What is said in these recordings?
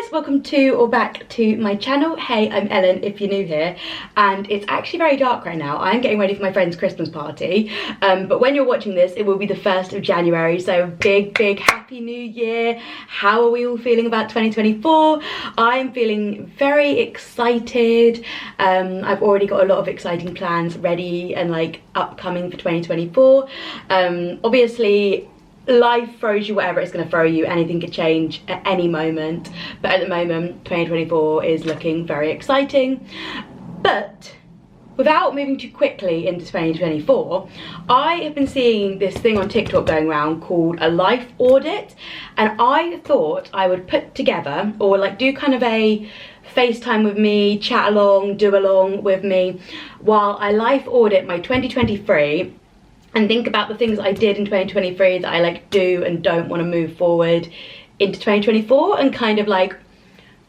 guys, welcome to or back to my channel. Hey, I'm Ellen if you're new here, and it's actually very dark right now. I'm getting ready for my friend's Christmas party, but when you're watching this it will be the 1st of January, so big happy new year. How are we all feeling about 2024? I'm feeling very excited. I've already got a lot of exciting plans ready and like upcoming for 2024. Obviously life throws you whatever it's going to throw you. Anything could change at any moment, but at the moment 2024 is looking very exciting. But without moving too quickly into 2024, I have been seeing this thing on TikTok going around called a life audit, and I thought I would put together or like do kind of a FaceTime with me, chat along, do along with me while I life audit my 2023 and think about the things I did in 2023 that I like do and don't want to move forward into 2024, and kind of like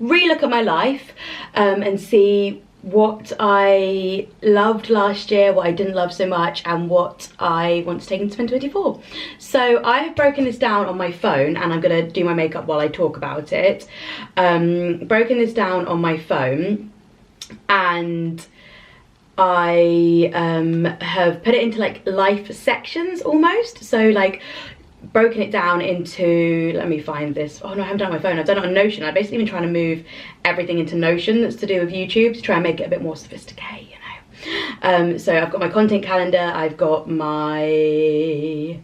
relook at my life and see what I loved last year, what I didn't love so much, and what I want to take into 2024. So I've broken this down on my phone, and I'm gonna do my makeup while I talk about it. Broken this down on my phone, and I have put it into like life sections almost. So like broken it down into, let me find this. Oh no, I haven't done it on my phone. I've done it on Notion. I've basically been trying to move everything into Notion that's to do with YouTube to try and make it a bit more sophisticated, you know. So I've got my content calendar. I've got my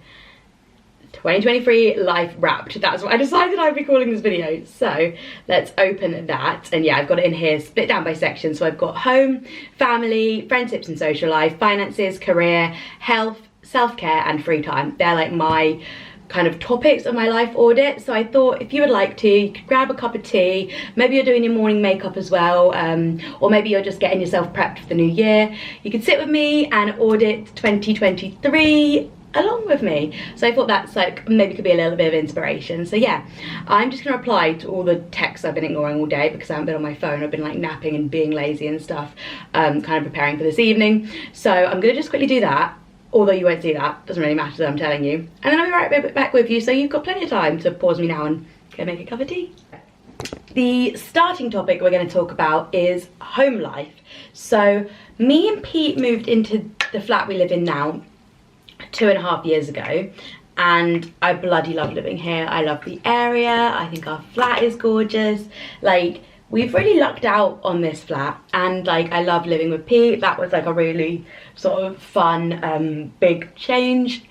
2023 life wrapped. That's what I decided I'd be calling this video. So let's open that, and yeah, I've got it in here split down by sections. So I've got home, family, friendships and social life, finances, career, health, self-care and free time. They're like my kind of topics of my life audit. So I thought if you would like to, you could grab a cup of tea. Maybe you're doing your morning makeup as well, or maybe you're just getting yourself prepped for the new year. You could sit with me and audit 2023 along with me. So I thought that's like maybe could be a little bit of inspiration. So yeah, I'm just gonna reply to all the texts I've been ignoring all day because I haven't been on my phone. I've been like napping and being lazy and stuff, kind of preparing for this evening. So I'm gonna just quickly do that, although you won't see that, doesn't really matter, I'm telling you. And then I'll be right back with you, so you've got plenty of time to pause me now and go make a cup of tea. The starting topic we're going to talk about is home life. So me and Pete moved into the flat we live in now 2.5 years ago, and I bloody love living here. I love the area. I think our flat is gorgeous. Like, we've really lucked out on this flat, and like I love living with Pete. That was like a really sort of fun big change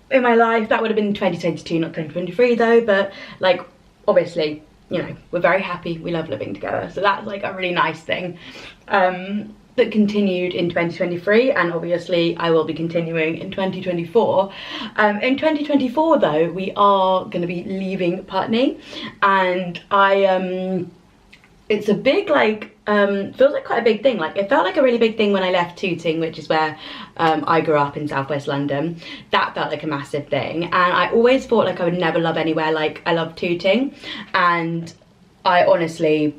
in my life. That would have been 2022, not 2023 though, but like obviously, you know, we're very happy. We love living together, so that's like a really nice thing that continued in 2023, and obviously I will be continuing in 2024. In 2024 though, we are going to be leaving Putney, and it's a big like feels like quite a big thing. Like it felt like a really big thing when I left Tooting, which is where I grew up in southwest London. That felt like a massive thing, and I always thought like I would never love anywhere like I love Tooting, and I honestly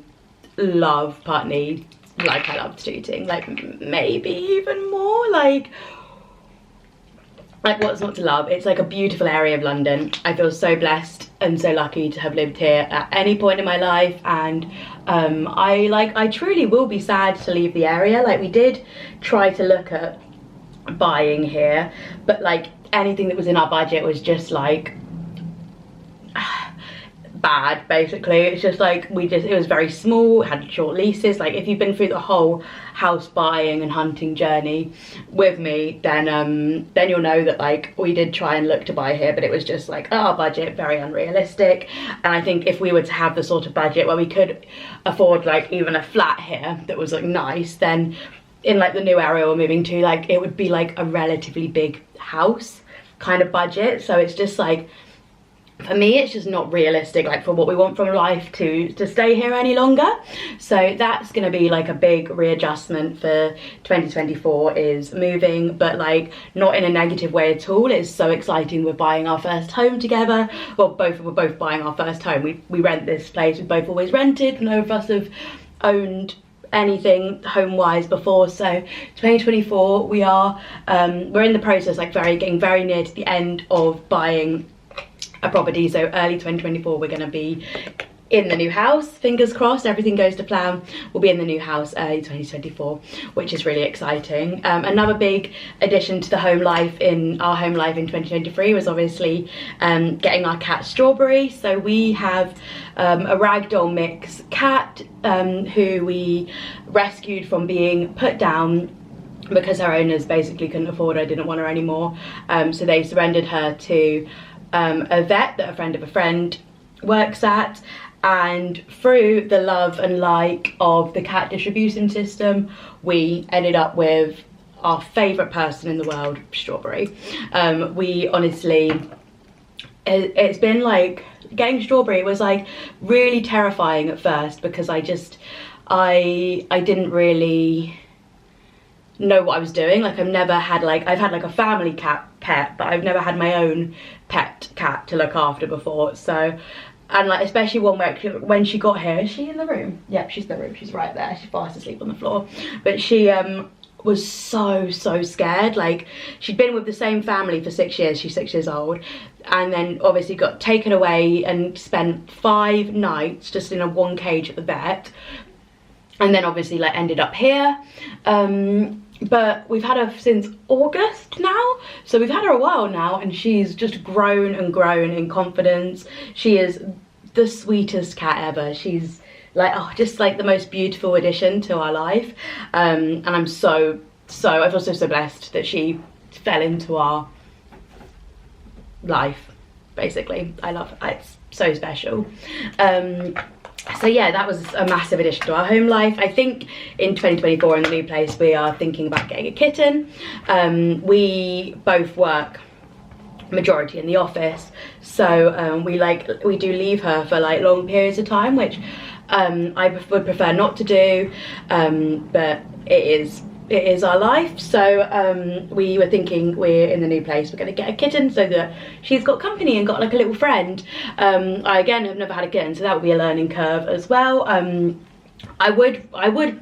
love Putney like I loved Tooting, like maybe even more. Like what's not to love? It's like a beautiful area of London. I feel so blessed and so lucky to have lived here at any point in my life, and I truly will be sad to leave the area. Like we did try to look at buying here, but like anything that was in our budget was just like bad basically. It's just like it was very small, had short leases. Like if you've been through the whole house buying and hunting journey with me, then you'll know that like we did try and look to buy here, but it was just like our budget, very unrealistic. And I think if we were to have the sort of budget where we could afford like even a flat here that was like nice, then in like the new area we're moving to, like it would be like a relatively big house kind of budget. So it's just like, for me it's just not realistic, like for what we want from life, to stay here any longer. So that's gonna be like a big readjustment for 2024, is moving, but like not in a negative way at all. It's so exciting. We're buying our first home together. Well, we're both buying our first home. We rent this place. We've both always rented. None of us have owned anything home wise before. So 2024 we are we're in the process, like getting very near to the end of buying a property. So early 2024 we're going to be in the new house. Fingers crossed, everything goes to plan. We'll be in the new house early 2024, which is really exciting. Another big addition to the home life in our home life in 2023 was obviously getting our cat Strawberry. So we have a ragdoll mix cat who we rescued from being put down because her owners basically couldn't afford her, didn't want her anymore. So they surrendered her to a vet that a friend of a friend works at, and through the love and like of the cat distribution system, we ended up with our favourite person in the world, Strawberry. We honestly, it's been like, getting Strawberry was like really terrifying at first, because I didn't really know what I was doing. Like, I've had like a family cat pet, but I've never had my own pet cat to look after before. So, and like, especially when she got here, is she in the room? Yep, she's in the room, she's right there, she's fast asleep on the floor. But she was so scared. Like, she'd been with the same family for 6 years, she's 6 years old, and then obviously got taken away and spent 5 nights just in a one cage at the vet, and then obviously like ended up here. But we've had her since August now, so we've had her a while now, and she's just grown and grown in confidence. She is the sweetest cat ever. She's like, oh, just like the most beautiful addition to our life. And I'm so I feel so blessed that she fell into our life, basically. I love her, it's so special. So yeah, that was a massive addition to our home life. I think in 2024 in the new place we are thinking about getting a kitten. We both work majority in the office, so we do leave her for like long periods of time, which I would prefer not to do, but it is our life. So we were thinking, we're in the new place, we're going to get a kitten so that she's got company and got like a little friend. I again have never had a kitten, so that would be a learning curve as well. I would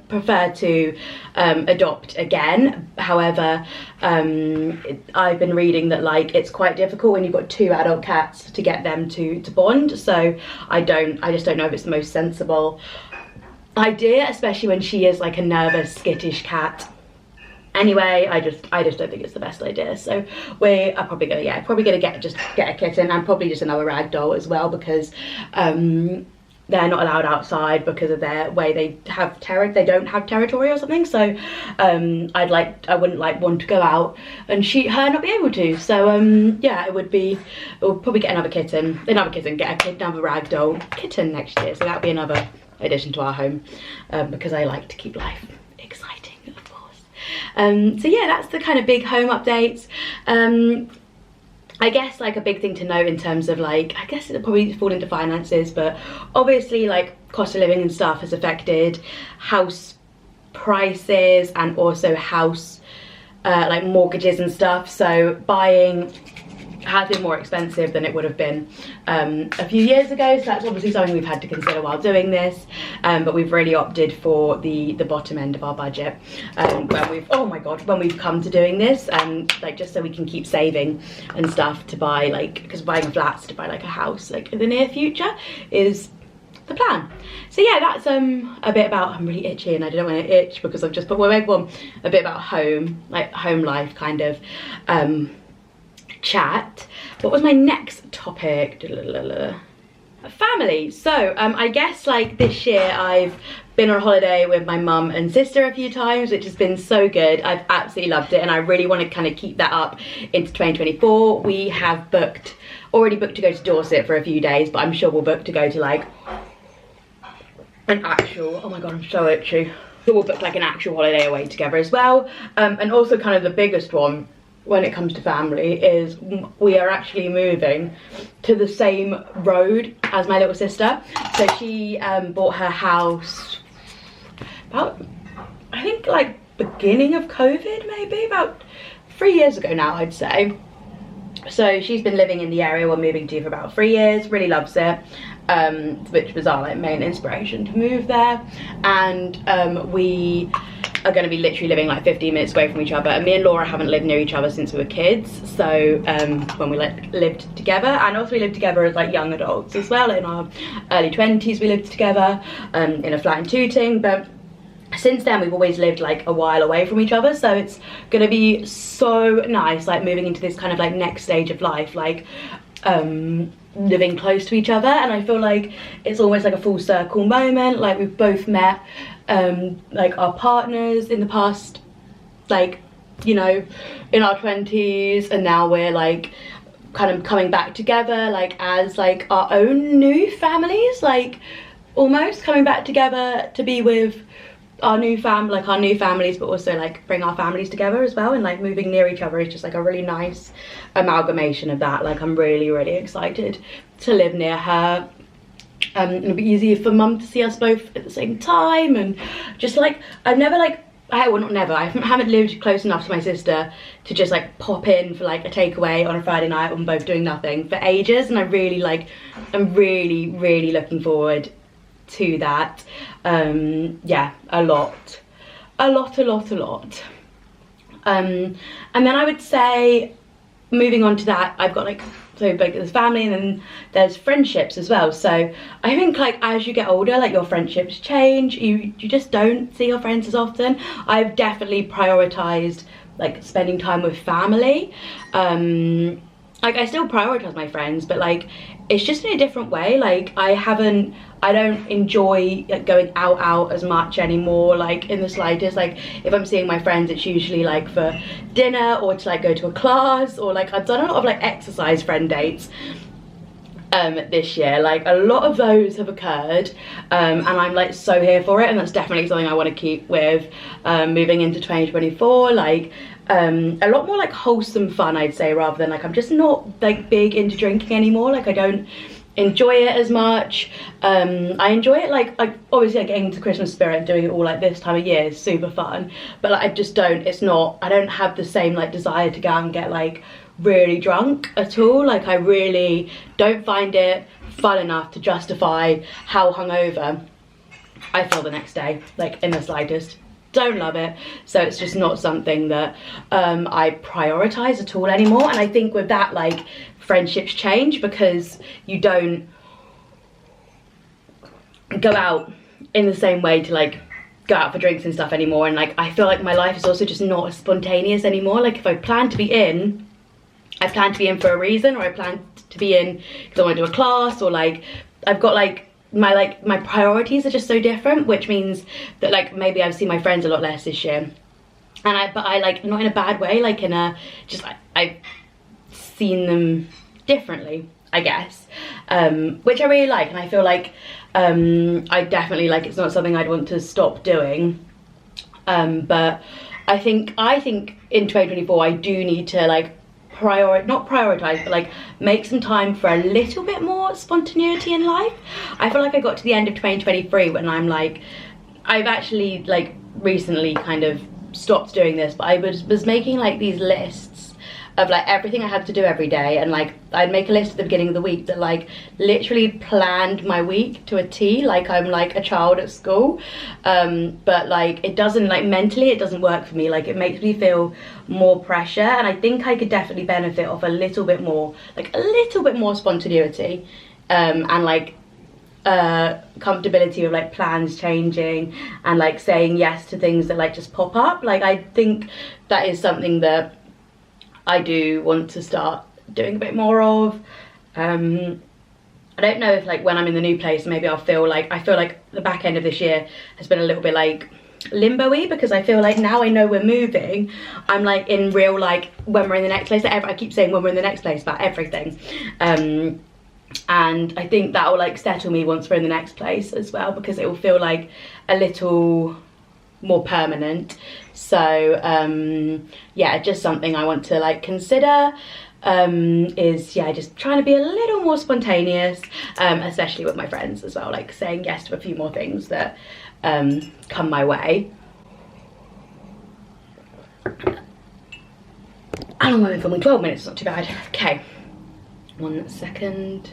prefer to adopt again. However, I've been reading that like it's quite difficult when you've got 2 adult cats to get them to bond. So I just don't know if it's the most sensible idea, especially when she is like a nervous, skittish cat. Anyway, I just don't think it's the best idea. So we are probably gonna get a kitten, and probably just another rag doll as well, because they're not allowed outside because of their way they don't have territory or something. So I wouldn't like want to go out and her not be able to. So yeah, we'll probably get another rag doll kitten next year. So that'll be another addition to our home, because I like to keep life exciting, of course. So yeah, that's the kind of big home updates. I guess like a big thing to note in terms of like, I guess it'll probably fall into finances, but obviously like cost of living and stuff has affected house prices and also house like mortgages and stuff. So buying has been more expensive than it would have been a few years ago. So that's obviously something we've had to consider while doing this, but we've really opted for the bottom end of our budget when we've come to doing this, and like just so we can keep saving and stuff to buy, like, because buying a flat to buy like a house like in the near future is the plan. So yeah, that's a bit about, I'm really itchy and I don't want to itch because I've just put my wig on, a bit about home life kind of chat. What was my next topic? Family. So I guess like this year I've been on holiday with my mum and sister a few times, which has been so good. I've absolutely loved it, and I really want to kind of keep that up into 2024. We have already booked to go to Dorset for a few days, but I'm sure we'll book to go to like an actual, oh my god, I'm so itchy. So we'll book like an actual holiday away together as well. And also kind of the biggest one when it comes to family is we are actually moving to the same road as my little sister. So she bought her house about, I think like beginning of COVID, maybe about 3 years ago now, I'd say. So she's been living in the area we're moving to for about 3 years, really loves it, which was our like main inspiration to move there. And we are going to be literally living like 15 minutes away from each other, and me and Laura haven't lived near each other since we were kids. So when we like lived together, and also we lived together as like young adults as well. In our early 20s we lived together in a flat in Tooting, but since then we've always lived like a while away from each other. So it's gonna be so nice like moving into this kind of like next stage of life, like living close to each other. And I feel like it's almost like a full circle moment. Like we've both met like our partners in the past, like, you know, in our 20s, and now we're like kind of coming back together like as like our own new families, like almost coming back together to be with our new families, but also like bring our families together as well. And like moving near each other is just like a really nice amalgamation of that. Like I'm really excited to live near her. It'll be easier for mum to see us both at the same time, and just like I've never like I haven't lived close enough to my sister to just like pop in for like a takeaway on a Friday night when both doing nothing for ages. And I'm really looking forward to that. Yeah, a lot. And then I would say, moving on to that, I've got like, so like there's family and then there's friendships as well. So I think like as you get older, like your friendships change. You just don't see your friends as often. I've definitely prioritized like spending time with family. Like I still prioritize my friends, but like it's just in a different way. Like I don't enjoy like going out as much anymore, like in the slightest. Like if I'm seeing my friends, it's usually like for dinner or to like go to a class, or like I've done a lot of like exercise friend dates this year. Like a lot of those have occurred, and I'm like so here for it, and that's definitely something I want to keep with moving into 2024. Like a lot more like wholesome fun, I'd say, rather than like I'm just not like big into drinking anymore. Like I don't enjoy it as much. I enjoy it like obviously like getting into Christmas spirit and doing it all like this time of year is super fun, but like I just don't, I don't have the same like desire to go out and get like really drunk at all. Like I really don't find it fun enough to justify how hungover I feel the next day, like in the slightest. Don't love it. So it's just not something that I prioritize at all anymore. And I think with that, like friendships change because you don't go out in the same way to like go out for drinks and stuff anymore. And like I feel like my life is also just not as spontaneous anymore. Like if I plan to be in, I plan to be in for a reason, or I plan to be in because I want to do a class, or like I've got like my priorities are just so different, which means that like maybe I've seen my friends a lot less this year. And but I like, not in a bad way, like in a just I've seen them differently, I guess, which I really like. And I feel like I definitely like, it's not something I'd want to stop doing, but I think in 2024 I do need to like not prioritize, but like make some time for a little bit more spontaneity in life. I feel like I got to the end of 2023 when I'm like, I've actually like recently kind of stopped doing this, but I was making like these lists of like everything I had to do every day, and like I'd make a list at the beginning of the week that like literally planned my week to a T, like I'm like a child at school, but like it doesn't, like mentally it doesn't work for me. Like it makes me feel more pressure, and I think I could definitely benefit off a little bit more spontaneity, and like comfortability with like plans changing, and like saying yes to things that like just pop up. Like I think that is something that I do want to start doing a bit more of. I don't know if like when I'm in the new place, maybe I feel like the back end of this year has been a little bit like limbo-y, because I feel like now I know we're moving, I'm like in real like when we're in the next place. I keep saying when we're in the next place about everything, and I think that will like settle me once we're in the next place as well, because it will feel like a little more permanent. So yeah, just something I want to like consider, is yeah, just trying to be a little more spontaneous, especially with my friends as well, like saying yes to a few more things that come my way. How long have I been filming? 12 minutes, not too bad. Okay, 1 second.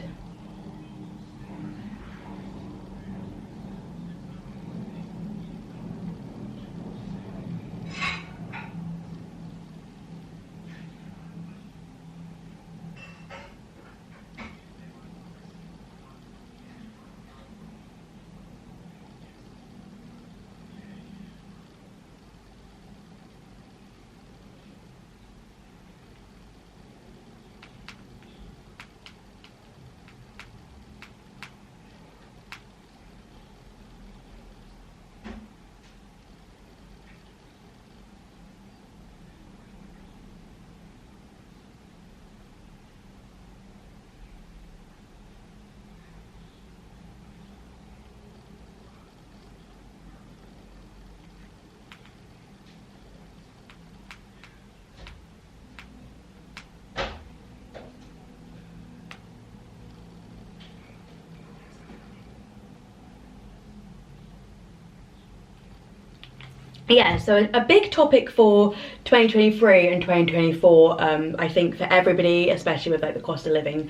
yeah, so a big topic for 2023 and 2024, I think for everybody, especially with like the cost of living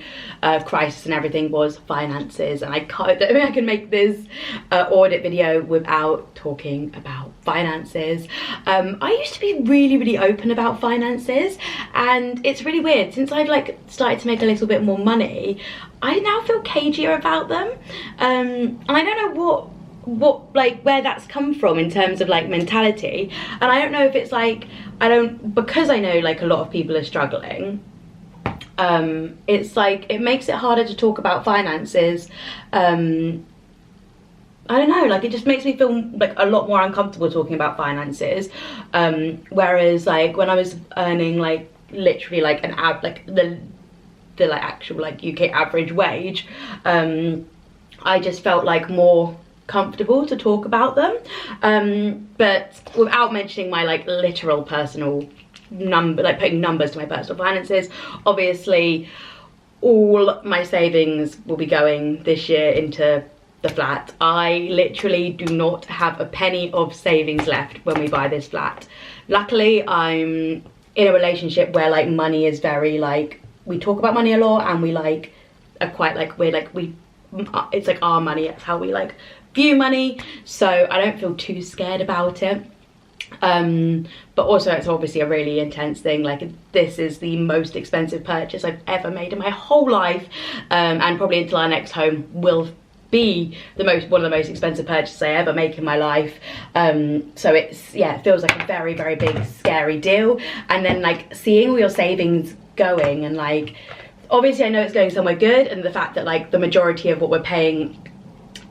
crisis and everything, was finances. And I don't think I can make this audit video without talking about finances. I used to be really open about finances, and it's really weird. Since I've like started to make a little bit more money, I now feel cagier about them. And I don't know what like where that's come from in terms of like mentality, and I don't know if it's like because I know like a lot of people are struggling, it's like it makes it harder to talk about finances. I don't know, like it just makes me feel like a lot more uncomfortable talking about finances, whereas like when I was earning like literally like the like actual like UK average wage, I just felt like more comfortable to talk about them, but without mentioning my like literal personal number, like putting numbers to my personal finances. Obviously all my savings will be going this year into the flat. I literally do not have a penny of savings left when we buy this flat. Luckily I'm in a relationship where like money is very like, we talk about money a lot, and we like are quite like, it's like our money, it's how we like view money, so I don't feel too scared about it. But also it's obviously a really intense thing. Like this is the most expensive purchase I've ever made in my whole life, and probably until our next home will be one of the most expensive purchases I ever make in my life. So it's, yeah, it feels like a very big scary deal. And then like seeing all your savings going, and like obviously I know it's going somewhere good, and the fact that like the majority of what we're paying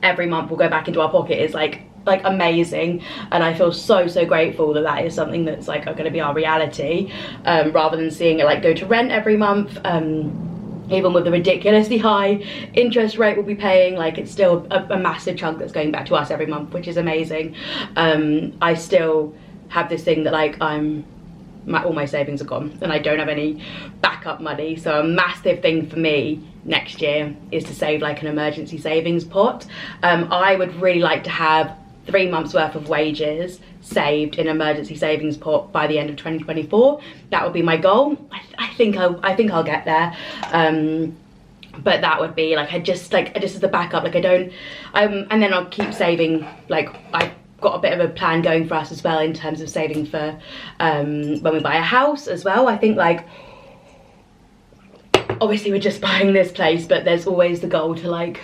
every month will go back into our pocket is like amazing, and I feel so grateful that that is something that's like going to be our reality, rather than seeing it like go to rent every month. Even with the ridiculously high interest rate we'll be paying, like it's still a massive chunk that's going back to us every month, which is amazing. I still have this thing that like all my savings are gone and I don't have any backup money, so a massive thing for me next year is to save like an emergency savings pot. I would really like to have 3 months worth of wages saved in emergency savings pot by the end of 2024. That would be my goal. I think I'll get there. But that would be like, I just as a backup, like and then I'll keep saving. Like I've got a bit of a plan going for us as well in terms of saving for when we buy a house as well. I think like obviously we're just buying this place, but there's always the goal to like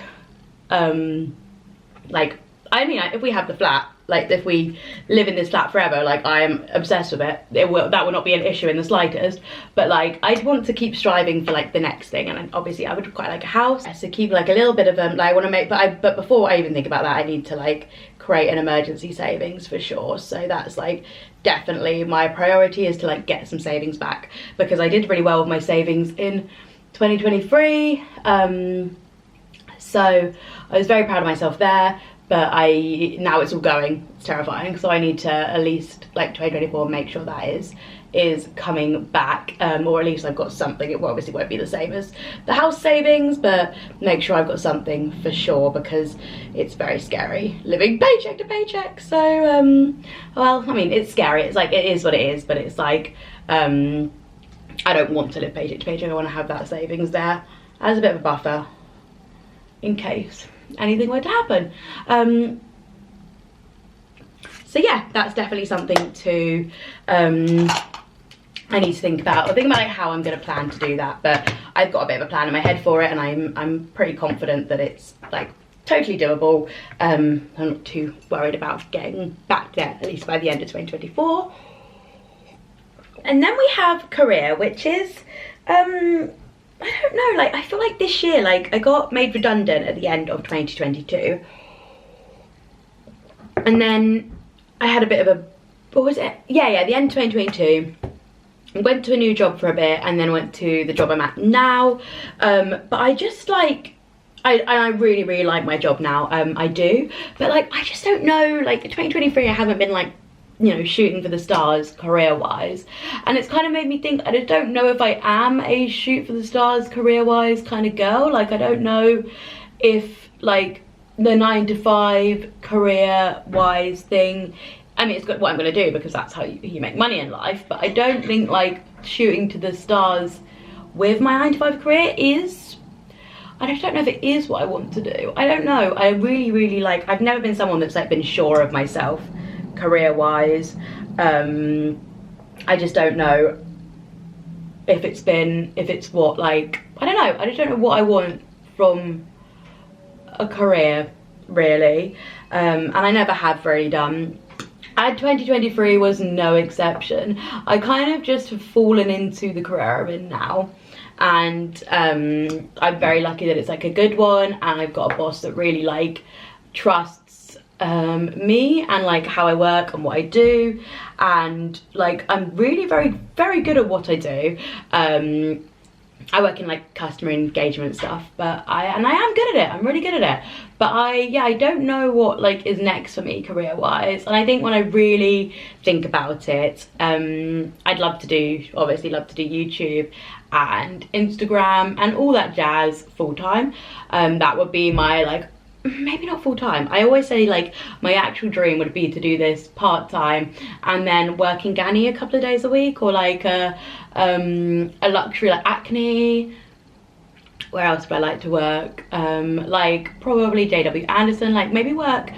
I mean, if we have the flat, like if we live in this flat forever, like I am obsessed with it, that will not be an issue in the slightest. But like I'd want to keep striving for like the next thing, and obviously I would quite like a house, so keep like a little bit of like I want to make, but before I even think about that, I need to like create an emergency savings for sure. So that's like definitely my priority, is to like get some savings back, because I did really well with my savings in 2023. So I was very proud of myself there. But now it's all going, it's terrifying, so I need to at least like 2024 make sure that is coming back, or at least I've got something. It obviously won't be the same as the house savings, but make sure I've got something for sure, because it's very scary living paycheck to paycheck. So well, I mean, it's scary, it's like, it is what it is, but it's like I don't want to live paycheck to paycheck. I want to have that savings there as a bit of a buffer in case anything were to happen. So yeah, that's definitely something to I need to think about. I'll think about like how I'm going to plan to do that, but I've got a bit of a plan in my head for it, and I'm pretty confident that it's like totally doable. I'm not too worried about getting back there, at least by the end of 2024. And then we have career, which is I don't know, like I feel like this year, like I got made redundant at the end of 2022, and then I had a bit of a, what was it? Yeah, the end of 2022, I went to a new job for a bit, and then went to the job I'm at now. But I just like, I really like my job now. I do, but like I just don't know, like 2023 I haven't been like, you know, shooting for the stars career wise, and it's kind of made me think, I just don't know if I am a shoot for the stars career wise kind of girl. Like I don't know if like the 9 to 5 career wise thing, I mean, it's what I'm going to do because that's how you make money in life, but I don't think like shooting to the stars with my 9 to 5 career is, I just don't know if it is what I want to do. I don't know. I really like, I've never been someone that's like been sure of myself career wise. I just don't know if it's what, like, I don't know. I just don't know what I want from a career, really. And I never have really done. And 2023 was no exception. I kind of just have fallen into the career I'm in now. And I'm very lucky that it's like a good one, and I've got a boss that really like trusts me and like how I work and what I do, and like I'm really very good at what I do. I work in like customer engagement stuff, but I am good at it. I'm really good at it. But I don't know what like is next for me career wise. And I think when I really think about it, I'd love to do YouTube and Instagram and all that jazz full time. That would be my like, maybe not full time. I always say like my actual dream would be to do this part time and then work in Ganni a couple of days a week, or like a luxury like Acne. Where else would I like to work? Like probably JW Anderson, like maybe work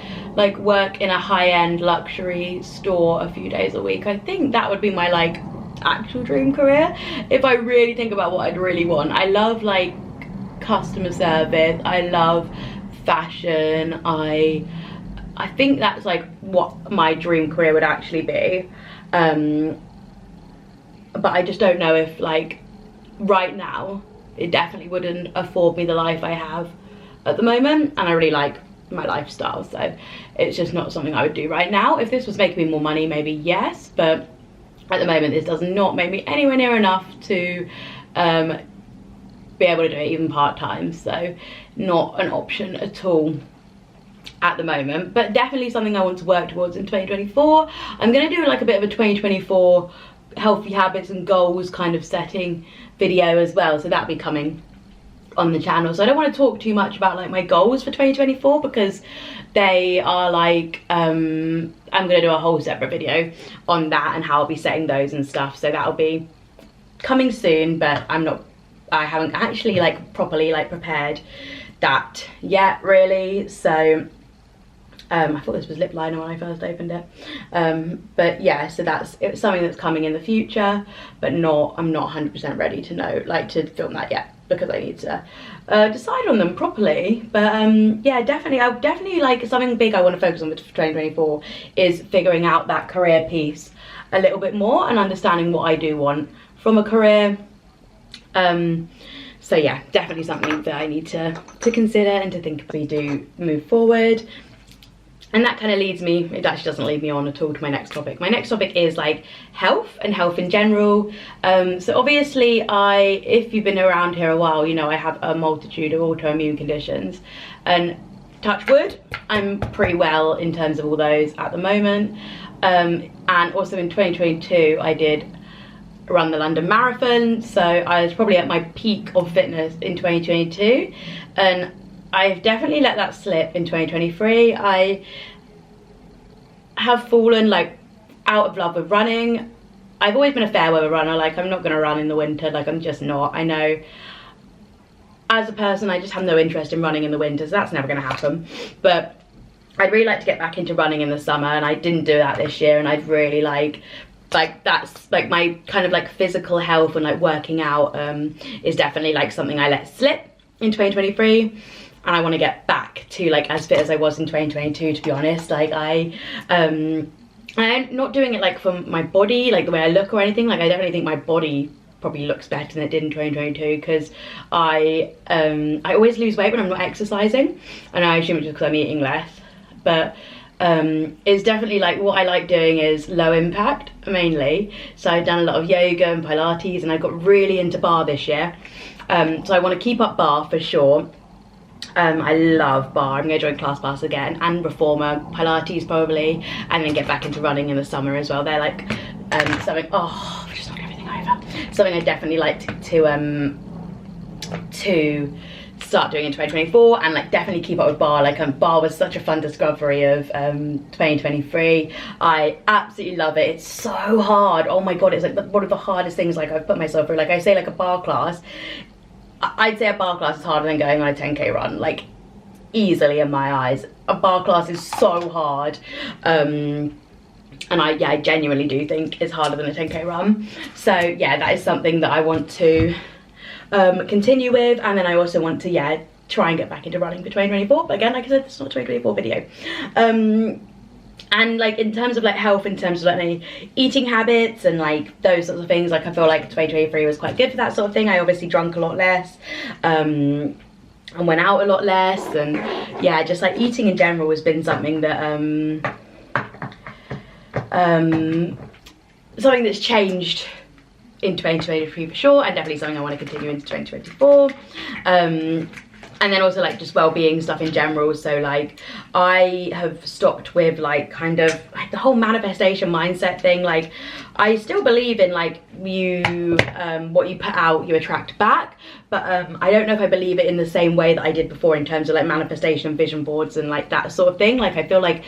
in a high-end luxury store a few days a week. I think that would be my like actual dream career if I really think about what I'd really want. I love like customer service, I love fashion. I think that's like what my dream career would actually be. But I just don't know if like right now it definitely wouldn't afford me the life I have at the moment, and I really like my lifestyle, so it's just not something I would do right now. If this was making me more money, maybe yes, but at the moment this does not make me anywhere near enough to be able to do it even part-time, so not an option at all at the moment, but definitely something I want to work towards in 2024. I'm going to do like a bit of a 2024 healthy habits and goals kind of setting video as well, so that'll be coming on the channel. So I don't want to talk too much about like my goals for 2024 because they are like I'm gonna do a whole separate video on that and how I'll be setting those and stuff, so that'll be coming soon, but I haven't actually like properly like prepared that yet really. So I thought this was lip liner when I first opened it, but yeah, so it's something that's coming in the future, but I'm not 100% ready to know, like to film that yet, because I need to decide on them properly. But yeah, definitely like something big I want to focus on for 2024 is figuring out that career piece a little bit more and understanding what I do want from a career. So yeah, definitely something that I need to consider and to think about as we do move forward. And that kind of leads me, it actually doesn't lead me on at all to my next topic. My next topic is like health and health in general. So obviously if you've been around here a while, you know I have a multitude of autoimmune conditions, and touch wood, I'm pretty well in terms of all those at the moment. And also in 2022, I did run the London Marathon. So I was probably at my peak of fitness in 2022. And I've definitely let that slip in 2023. I have fallen like out of love with running. I've always been a fair weather runner, like I'm not gonna run in the winter, like I'm just not. I know as a person I just have no interest in running in the winter, so that's never gonna happen. But I'd really like to get back into running in the summer, and I didn't do that this year, and I'd really like that's like my kind of like physical health and like working out is definitely like something I let slip in 2023. And I want to get back to like as fit as I was in 2022, to be honest. Like I'm not doing it like for my body, like the way I look or anything. Like I definitely think my body probably looks better than it did in 2022 because I always lose weight when I'm not exercising, and I assume it's just because I'm eating less. But it's definitely like what I like doing is low impact mainly. So I've done a lot of yoga and Pilates, and I got really into bar this year. So I want to keep up bar for sure. I love bar. I'm going to join ClassPass again, and Reformer, Pilates probably, and then get back into running in the summer as well. They're like something, oh, I've just knocked everything over. Something I definitely like to start doing in 2024, and like definitely keep up with bar. Like bar was such a fun discovery of 2023. I absolutely love it. It's so hard. Oh my god, it's like one of the hardest things like I've put myself through. Like I say, like a bar class, I'd say a bar class is harder than going on a 10k run, like easily in my eyes. A bar class is so hard, and I genuinely do think it's harder than a 10k run. So yeah, that is something that I want to continue with, and then I also want to try and get back into running for 2024. But again, like I said, it's not a 2024 video. And like in terms of like health, in terms of like my eating habits and like those sorts of things, like I feel like 2023 was quite good for that sort of thing. I obviously drunk a lot less, and went out a lot less, and yeah, just like eating in general has been something that something that's changed in 2023 for sure, and definitely something I want to continue into 2024. And then also like just well-being stuff in general. So like I have stopped with like kind of like the whole manifestation mindset thing. Like I still believe in like you what you put out you attract back, but I don't know if I believe it in the same way that I did before in terms of like manifestation and vision boards and like that sort of thing. Like I feel like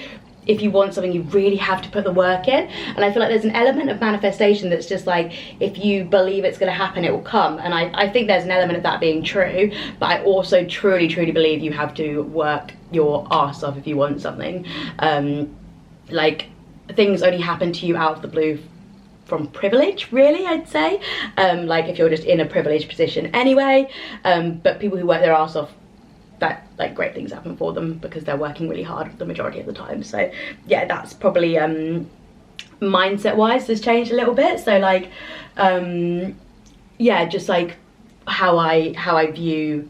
if you want something, you really have to put the work in, and I feel like there's an element of manifestation that's just like, if you believe it's going to happen, it will come. And I think there's an element of that being true, but I also truly believe you have to work your ass off if you want something. Like things only happen to you out of the blue from privilege, really, I'd say. Like if you're just in a privileged position anyway, but people who work their ass off, that like great things happen for them because they're working really hard the majority of the time. So yeah, that's probably mindset wise has changed a little bit. So like yeah, just like how I view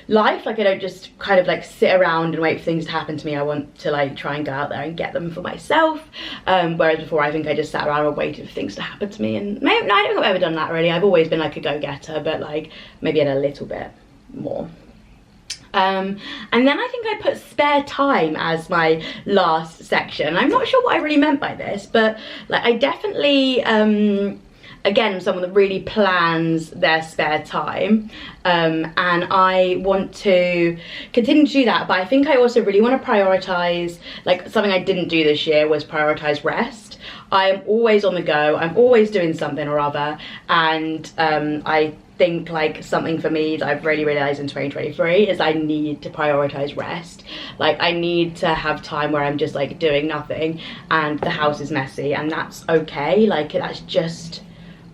life. Like I don't just kind of like sit around and wait for things to happen to me. I want to like try and go out there and get them for myself, whereas before I think I just sat around and waited for things to happen to me. And maybe, no, I don't think I've ever done that really. I've always been like a go-getter, but like maybe in a little bit more. And then I think I put spare time as my last section. I'm not sure what I really meant by this, but like I definitely again, someone that really plans their spare time, and I want to continue to do that, but I think I also really want to prioritize, like something I didn't do this year was prioritize rest. I am always on the go, I'm always doing something or other, and I think like something for me that I've really realized in 2023 is I need to prioritize rest. Like I need to have time where I'm just like doing nothing and the house is messy, and that's okay. Like that's just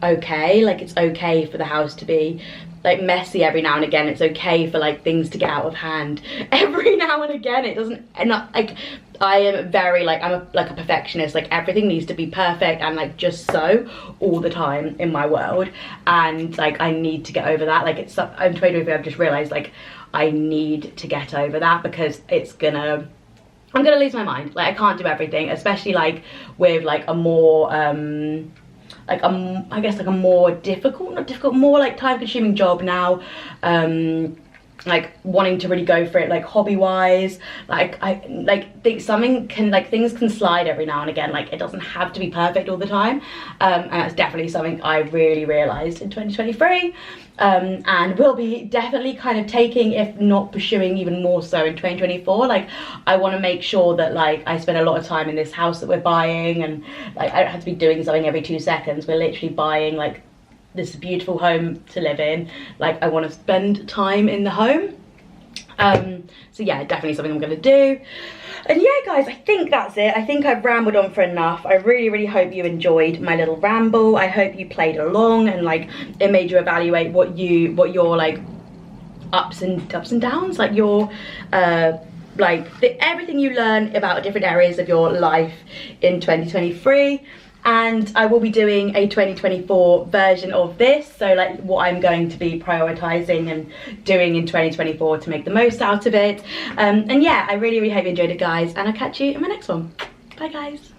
okay. Like it's okay for the house to be like messy every now and again. It's okay for like things to get out of hand every now and again. It doesn't, and not like I am very like, I'm like a perfectionist. Like everything needs to be perfect and like just so all the time in my world, and like I need to get over that. Like it's, I'm 23, I've just realized like I need to get over that because it's gonna, I'm gonna lose my mind. Like I can't do everything, especially like with like a more like I guess like a more difficult, not difficult, more like time consuming job now, like wanting to really go for it like hobby wise. Like I like think something can, like things can slide every now and again. Like it doesn't have to be perfect all the time, and that's definitely something I really realized in 2023, and will be definitely kind of taking, if not pursuing even more so in 2024. Like I want to make sure that like I spend a lot of time in this house that we're buying, and like I don't have to be doing something every 2 seconds. We're literally buying like this beautiful home to live in. Like I want to spend time in the home, so yeah, definitely something I'm gonna do. And yeah guys, I think that's it. I think I've rambled on for enough. I really hope you enjoyed my little ramble. I hope you played along and like it made you evaluate what your like ups and downs, like your everything you learn about different areas of your life in 2023. And I will be doing a 2024 version of this, so like what I'm going to be prioritizing and doing in 2024 to make the most out of it. And yeah, I really hope you enjoyed it guys, and I'll catch you in my next one. Bye guys.